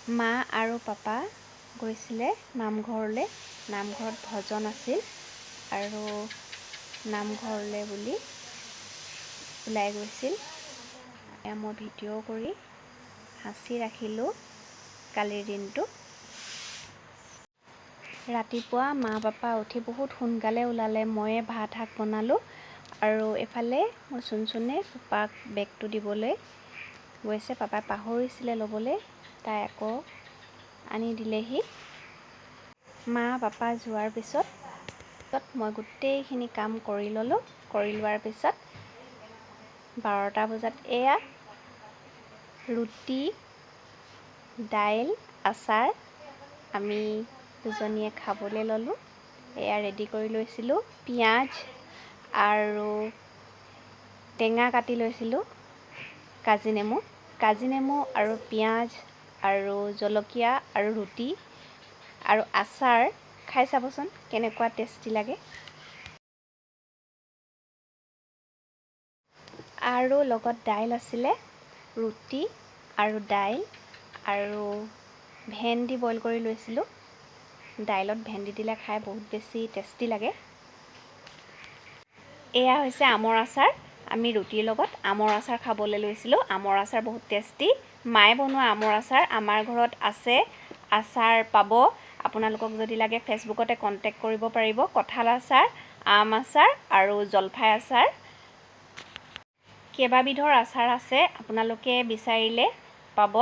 মা আৰু পাপা গৈছিলে নামঘৰলৈ। নামঘৰত ভজন আছিল আৰু নামঘৰলৈ বুলি ওলাই গৈছিল। মই ভিডিঅ' কৰি সাঁচি ৰাখিলোঁ কালিৰ দিনটো। ৰাতিপুৱা মা পাপা উঠি বহুত সোনকালে ওলালে। ময়ে ভাত শাক বনালোঁ আৰু এফালে মোৰ চুনচুনে পাপাক বেগটো দিবলৈ গৈছে। পাপাই পাহৰিছিলে ল'বলৈ, তাই আকৌ আনি দিলেহি। মা পাপা যোৱাৰ পিছত মই গোটেইখিনি কাম কৰি ল'লোঁ। কৰি লোৱাৰ পিছত 12টা বজাত এয়া ৰুটি, দাইল, আচাৰ আমি দুজনীয়ে খাবলৈ ল'লোঁ। এয়া ৰেডি কৰি লৈছিলোঁ। পিঁয়াজ আৰু টেঙা কাটি লৈছিলোঁ, কাজি নেমু আৰু পিঁয়াজ আৰু জলকীয়া আৰু ৰুটি আৰু আচাৰ। খাই চাবচোন কেনেকুৱা টেষ্টি লাগে। আৰু লগত দাইল আছিলে, ৰুটি আৰু দাইল আৰু ভেন্দি বইল কৰি লৈছিলোঁ। দাইলত ভেন্দি দিলে খাই বহুত বেছি টেষ্টি লাগে। এয়া হৈছে আমৰ আচাৰ। আমি ৰুটিৰ লগত আমৰ আচাৰ খাবলৈ লৈছিলোঁ। আমৰ আচাৰ বহুত টেষ্টি। মায়ে বনোৱা আমৰ আচাৰ আমাৰ ঘৰত আছে। আচাৰ পাব। আপোনালোকক যদি লাগে ফেচবুকতে কণ্টেক্ট কৰিব পাৰিব। কঁঠাল আচাৰ, আম আচাৰ আৰু জলফাই আচাৰ। কেইবাবিধৰ আচাৰ আছে, আপোনালোকে বিচাৰিলে পাব।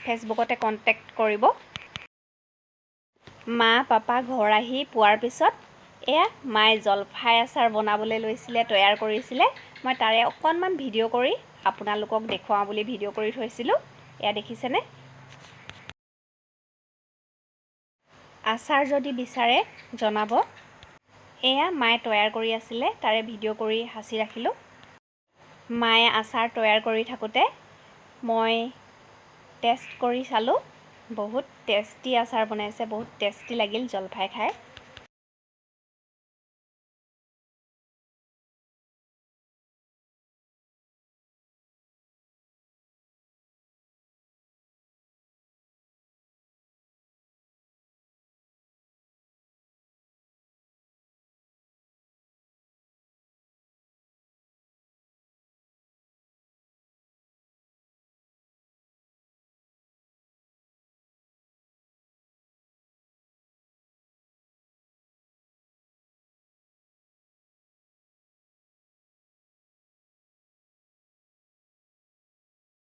ফেচবুকতে কণ্টেক্ট কৰিব। মা পাপা ঘৰ আহি পোৱাৰ পিছত এয়া মায়ে জলফাই আচাৰ বনাবলৈ লৈছিলে, তৈয়াৰ কৰিছিলে। মই তাৰে অকণমান ভিডিঅ' কৰি আপোনালোকক দেখুৱাওঁ বুলি ভিডিঅ' কৰি থৈছিলোঁ। এয়া দেখিছেনে? আচাৰ যদি বিচাৰে জনাব। এয়া মায়ে তৈয়াৰ কৰি আছিলে, তাৰে ভিডিঅ' কৰি সাঁচি ৰাখিলোঁ। মায়ে আচাৰ তৈয়াৰ কৰি থাকোঁতে মই টেষ্ট কৰি চালোঁ। বহুত টেষ্টি আচাৰ বনাইছে, বহুত টেষ্টি লাগিল জলফাই খাই।